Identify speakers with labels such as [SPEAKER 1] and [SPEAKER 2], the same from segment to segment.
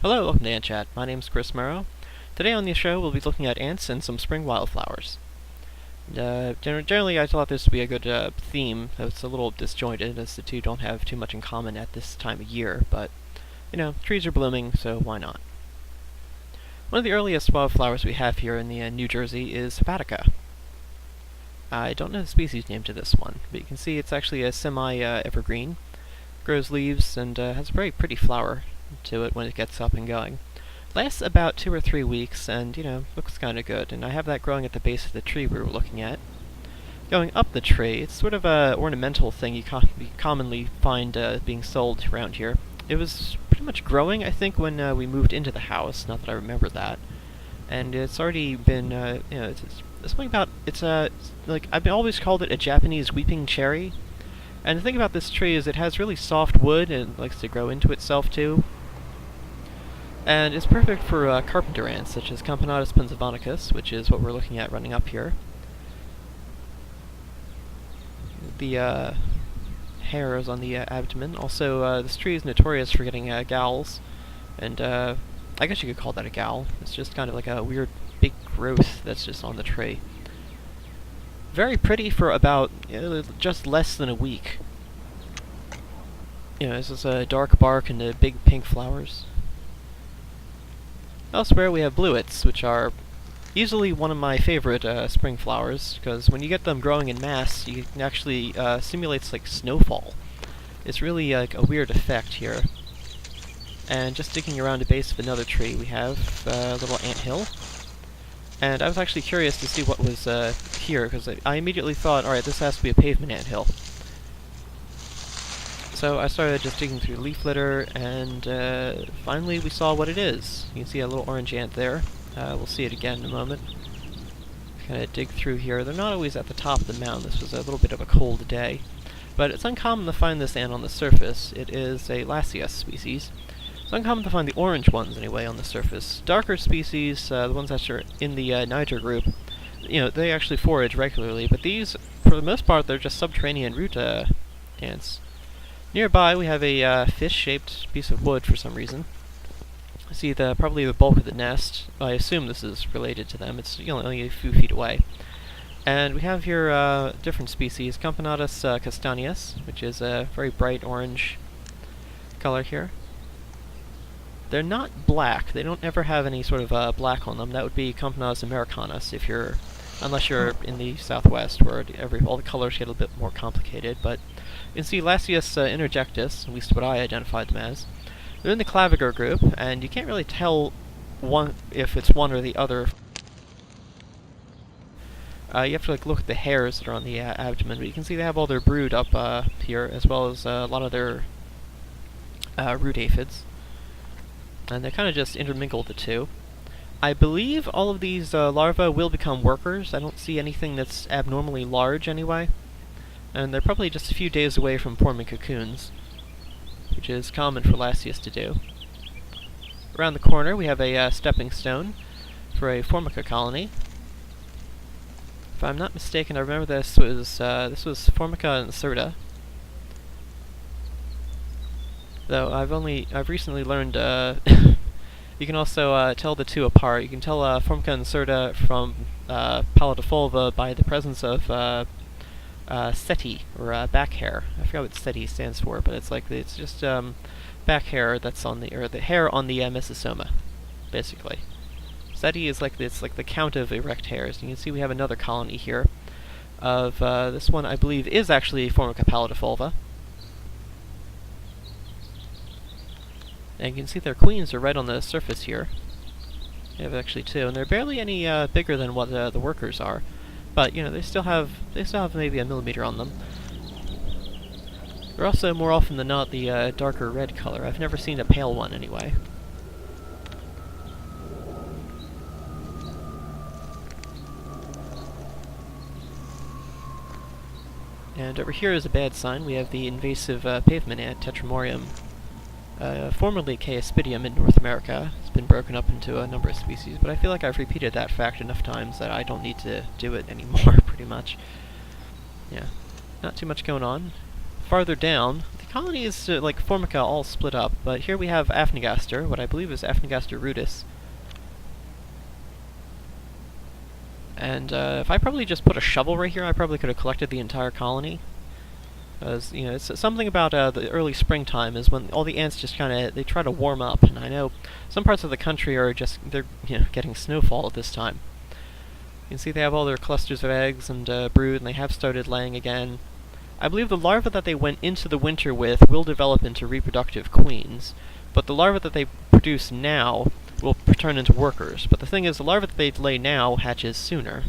[SPEAKER 1] Hello, welcome to Ant Chat. My name's Chris Morrow. Today on the show, we'll be looking at ants and some spring wildflowers. Generally, I thought this would be a good theme. It's a little disjointed, as the two don't have too much in common at this time of year, but, trees are blooming, so why not? One of the earliest wildflowers we have here in the New Jersey is hepatica. I don't know the species name to this one, but you can see it's actually a semi-evergreen. Grows leaves and has a very pretty flower to it when it gets up and going. Lasts about 2 or 3 weeks and, looks kinda good. And I have that growing at the base of the tree we were looking at. Going up the tree, it's sort of a ornamental thing you commonly find being sold around here. It was pretty much growing, I think, when we moved into the house, not that I remember that. And it's already been, it's something about, I've always called it a Japanese weeping cherry. And the thing about this tree is it has really soft wood and it likes to grow into itself too. And it's perfect for carpenter ants, such as Camponotus pensavonicus, which is what we're looking at running up here. The hairs on the abdomen. Also, this tree is notorious for getting gals, and I guess you could call that a gal. It's just kind of like a weird big growth that's just on the tree. Very pretty for about just less than a week. This is a dark bark and big pink flowers. Elsewhere we have bluets, which are easily one of my favorite spring flowers, because when you get them growing in mass, you can actually simulates like snowfall. It's really like a weird effect here. And just digging around the base of another tree, we have a little anthill. And I was actually curious to see what was here, because I immediately thought, alright, this has to be a pavement anthill. So I started just digging through leaf litter, and finally we saw what it is. You can see a little orange ant there. We'll see it again in a moment. Kind of dig through here. They're not always at the top of the mound. This was a little bit of a cold day. But it's uncommon to find this ant on the surface. It is a Lasius species. It's uncommon to find the orange ones, anyway, on the surface. Darker species, the ones that are in the Niger group, they actually forage regularly. But these, for the most part, they're just subterranean root ants. Nearby, we have a fish-shaped piece of wood for some reason. I see probably the bulk of the nest. I assume this is related to them. It's only a few feet away. And we have here different species. Camponotus castaneus, which is a very bright orange color here. They're not black. They don't ever have any sort of black on them. That would be Camponotus americanus unless you're in the southwest, where all the colors get a bit more complicated. But you can see Lasius interjectus, at least what I identified them as. They're in the claviger group, and you can't really tell if it's one or the other. You have to look at the hairs that are on the abdomen, but you can see they have all their brood up here, as well as a lot of their root aphids. And they kind of just intermingle the two. I believe all of these larvae will become workers. I don't see anything that's abnormally large anyway. And they're probably just a few days away from forming cocoons, which is common for Lasius to do. Around the corner we have a stepping stone for a Formica colony. If I'm not mistaken, I remember this was Formica incerta. Though I've recently learned you can also tell the two apart. You can tell Formica incerta from pallidiflora by the presence of setae, or back hair. I forgot what setae stands for, but it's just back hair that's on the hair on the mesosoma, basically. Setae is like the count of erect hairs. And you can see we have another colony here of this one. I believe is actually Formica pallidiflora. And you can see their queens are right on the surface here. They have actually two, and they're barely any bigger than what the workers are. But they still have maybe a millimeter on them. They're also more often than not the darker red color. I've never seen a pale one anyway. And over here is a bad sign. We have the invasive pavement ant, Tetramorium. Formerly Chaospidium in North America. It's been broken up into a number of species, but I feel like I've repeated that fact enough times that I don't need to do it anymore, pretty much. Yeah. Not too much going on. farther down, the colonies like Formica all split up, but here we have Afnigaster, what I believe is Afnigaster rudis. And if I probably just put a shovel right here, I probably could have collected the entire colony. Because, you know, it's something about the early springtime is when all the ants just kind of, they try to warm up. And I know some parts of the country are just, they're, you know, getting snowfall at this time. You can see they have all their clusters of eggs and brood, and they have started laying again. I believe the larvae that they went into the winter with will develop into reproductive queens, but the larvae that they produce now will turn into workers. But the thing is, the larvae that they lay now hatches sooner.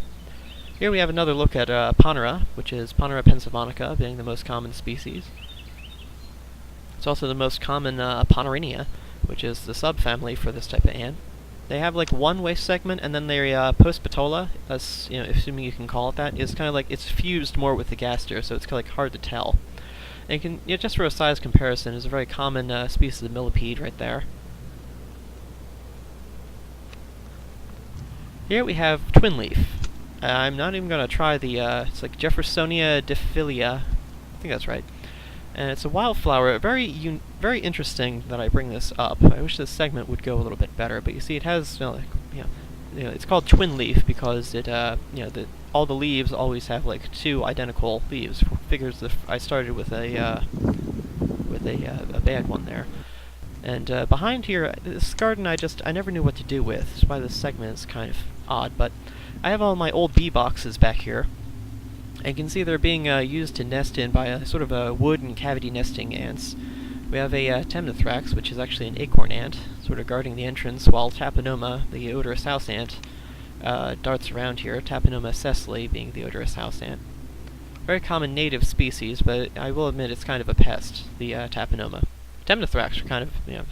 [SPEAKER 1] Here we have another look at Ponera, which is Ponera pensavonica, being the most common species. It's also the most common Ponerinia, which is the subfamily for this type of ant. They have like one waist segment, and then their postpetola, that's, you know, assuming you can call it that, is kind of like, it's fused more with the gaster, so it's kind of like hard to tell. And you can, you know, just for a size comparison, is a very common species of millipede right there. Here we have twin leaf. I'm not even going to try the, it's like Jeffersonia diphylia, I think that's right. And it's a wildflower, very interesting that I bring this up. I wish this segment would go a little bit better, but you see it has, you know, it's called twin leaf because it, you know, all the leaves always have like two identical leaves. Figures I started with a bad one there. And behind here, this garden I never knew what to do with. That's why this segment is kind of odd, but I have all my old bee boxes back here. And you can see they're being used to nest in by a sort of a wood and cavity nesting ants. We have a Temnothrax, which is actually an acorn ant, sort of guarding the entrance, while Taponoma, the odorous house ant, darts around here. Taponoma sessile being the odorous house ant. Very common native species, but I will admit it's kind of a pest, the Taponoma. Temnothrax are kind of, you know,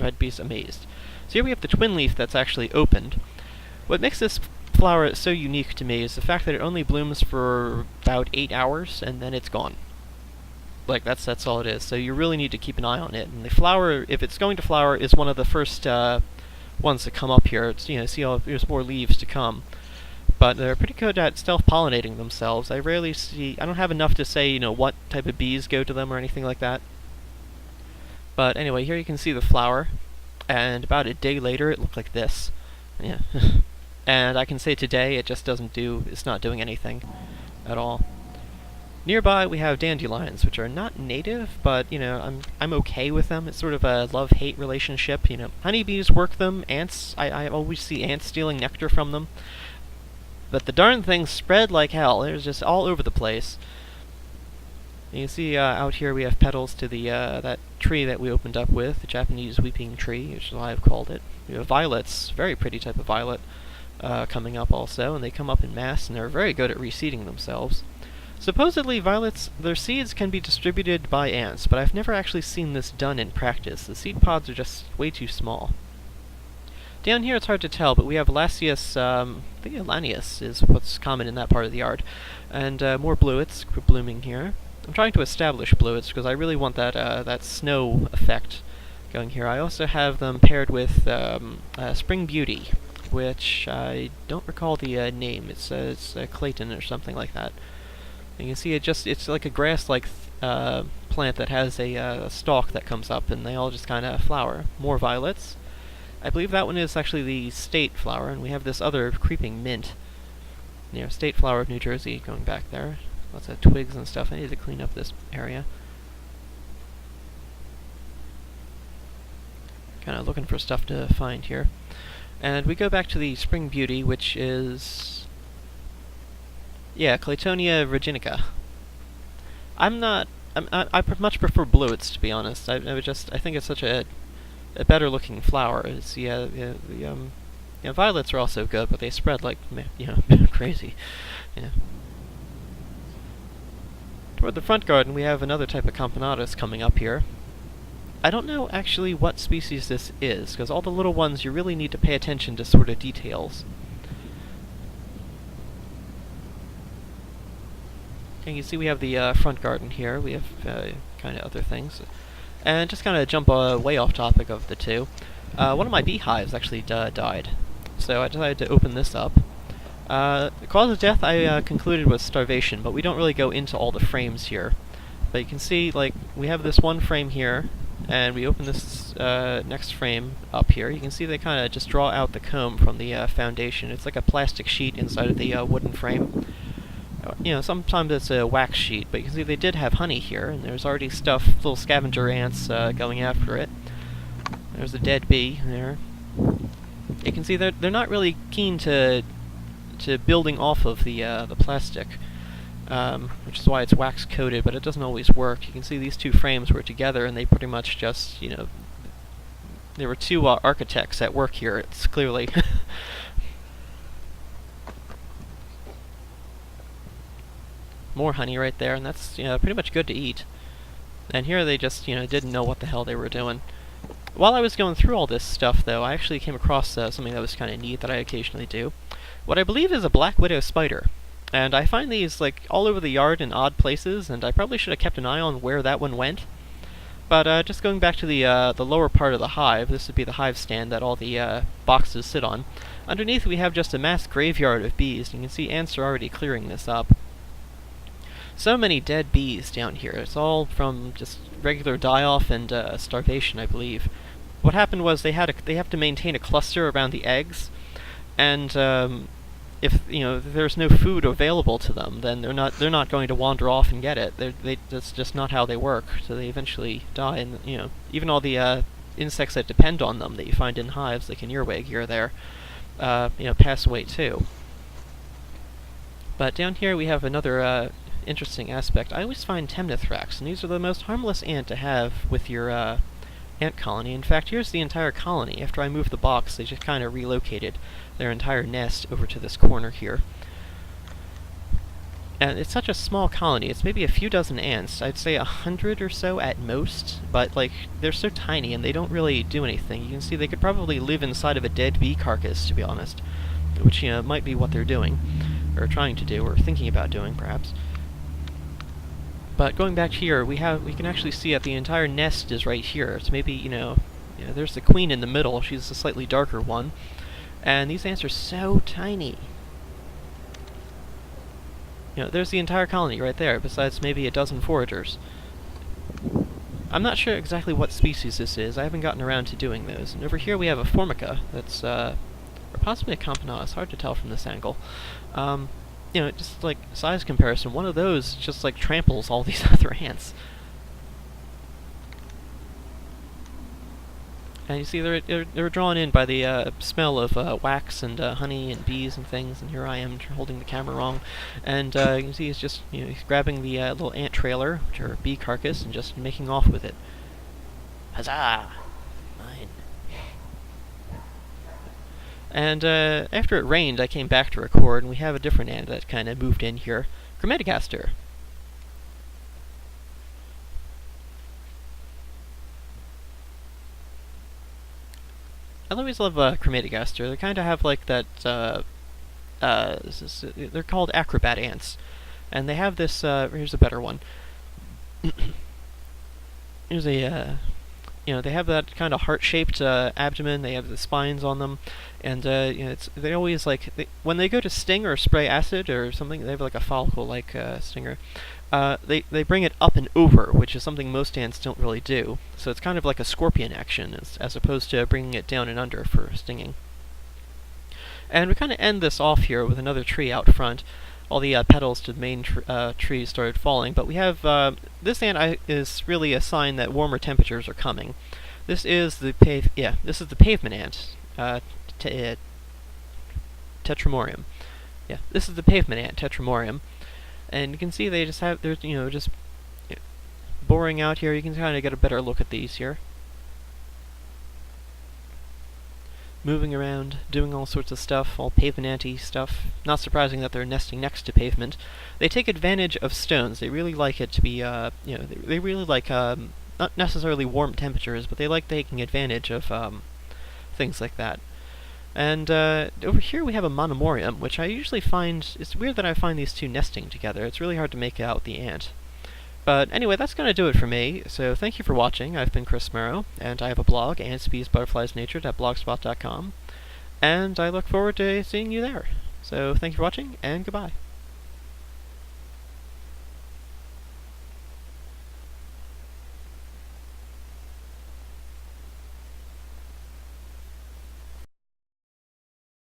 [SPEAKER 1] I'd be amazed. So here we have the twin leaf that's actually opened. What makes this flower so unique to me is the fact that it only blooms for about 8 hours and then it's gone. Like that's all it is. So you really need to keep an eye on it. And the flower, if it's going to flower, is one of the first ones to come up here. It's, you know, see how there's more leaves to come. But they're pretty good at self-pollinating themselves. I don't have enough to say, you know, what type of bees go to them or anything like that. But anyway, here you can see the flower, and about a day later it looked like this. Yeah. And I can say today it just it's not doing anything at all. Nearby we have dandelions, which are not native, but, you know, I'm okay with them. It's sort of a love-hate relationship, you know. Honeybees work them, ants, I always see ants stealing nectar from them. But the darn things spread like hell. They're just all over the place. And you see out here we have petals to the that tree that we opened up with, the Japanese weeping tree, which is what I've called it. We have violets, very pretty type of violet, coming up also, and they come up in mass, and they're very good at reseeding themselves. Supposedly, violets, their seeds can be distributed by ants, but I've never actually seen this done in practice. The seed pods are just way too small. Down here it's hard to tell, but we have Lasius, I think Elanius is what's common in that part of the yard, and more bluets blooming here. I'm trying to establish bluets because I really want that snow effect going here. I also have them paired with Spring Beauty, which I don't recall the name. It's Clayton or something like that. And you can see it's like a grass-like plant that has a stalk that comes up, and they all just kind of flower. More violets. I believe that one is actually the state flower, and we have this other creeping mint. You know, state flower of New Jersey going back there. Lots of twigs and stuff. I need to clean up this area. Kind of looking for stuff to find here. And we go back to the Spring Beauty, which is... yeah, Claytonia virginica. I much prefer bluets, to be honest. I think it's such a better looking flower. It's, violets are also good, but they spread like, you know, crazy. Yeah. Toward the front garden, we have another type of Camponatus coming up here. I don't know actually what species this is, because all the little ones you really need to pay attention to sort of details. And you see we have the front garden here. We have kind of other things. And just kind of jump way off topic of the two. One of my beehives actually died, so I decided to open this up. The cause of death I concluded was starvation, but we don't really go into all the frames here. But you can see, like, we have this one frame here, and we open this next frame up here. You can see they kind of just draw out the comb from the foundation. It's like a plastic sheet inside of the wooden frame. You know, sometimes it's a wax sheet, but you can see they did have honey here, and there's already stuff, little scavenger ants going after it. There's a dead bee there. You can see they're not really keen to building off of the plastic, which is why it's wax coated, but it doesn't always work. You can see these two frames were together, and they pretty much just, you know, there were two architects at work here. It's clearly. More honey right there, and that's, you know, pretty much good to eat. And here they just, you know, didn't know what the hell they were doing. While I was going through all this stuff, though, I actually came across something that was kind of neat that I occasionally do. What I believe is a black widow spider. And I find these, like, all over the yard in odd places, and I probably should have kept an eye on where that one went. But just going back to the lower part of the hive, this would be the hive stand that all the boxes sit on. Underneath we have just a mass graveyard of bees, and you can see ants are already clearing this up. So many dead bees down here. It's all from just regular die-off and starvation, I believe. What happened was they have to maintain a cluster around the eggs, and if there's no food available to them, then they're not going to wander off and get it. That's just not how they work. So they eventually die, and even all the insects that depend on them that you find in hives, like an earwig here or there, pass away too. But down here we have another interesting aspect. I always find temnothracks, and these are the most harmless ant to have with your ant colony. In fact, here's the entire colony. After I moved the box, they just kind of relocated their entire nest over to this corner here. And it's such a small colony. It's maybe a few dozen ants. I'd say 100 or so at most, but like they're so tiny and they don't really do anything. You can see they could probably live inside of a dead bee carcass, to be honest, which might be what they're doing, or trying to do, or thinking about doing, perhaps. But going back here, we can actually see that the entire nest is right here. It's maybe, there's the queen in the middle. She's a slightly darker one. And these ants are so tiny. There's the entire colony right there, besides maybe a dozen foragers. I'm not sure exactly what species this is. I haven't gotten around to doing those. And over here we have a Formica that's, or possibly a Campanella. It's hard to tell from this angle. Just like size comparison, one of those just like tramples all these other ants. And you see they're drawn in by the smell of wax and honey and bees and things. And here I am holding the camera wrong, and you can see he's just he's grabbing the little ant trailer, which are bee carcass, and just making off with it. Huzzah! Mine. And after it rained, I came back to record, and we have a different ant that kind of moved in here. Chromaticaster. I always love Chromaticaster. They kind of have like that, they're called Acrobat ants. And they have this, here's a better one. Here's a, they have that kind of heart-shaped abdomen. They have the spines on them, and they always when they go to sting or spray acid or something. They have like a follicle-like stinger. They bring it up and over, which is something most ants don't really do. So it's kind of like a scorpion action, as opposed to bringing it down and under for stinging. And we kind of end this off here with another tree out front. All the petals to the main trees started falling, but we have this ant is really a sign that warmer temperatures are coming. This is the pavement ant, Tetramorium. Yeah, this is the pavement ant, Tetramorium, and you can see they're just boring out here. You can kind of get a better look at these here. Moving around, doing all sorts of stuff, all pavement-y stuff. Not surprising that they're nesting next to pavement. They take advantage of stones. They really like it to be, they really like, not necessarily warm temperatures, but they like taking advantage of things like that. And over here we have a monomorium, which I usually find, it's weird that I find these two nesting together. It's really hard to make out the ant. But anyway, that's going to do it for me, so thank you for watching. I've been Chris Merrow, and I have a blog, Ants, Bees, Butterflies, Nature.blogspot.com, and I look forward to seeing you there. So thank you for watching, and goodbye.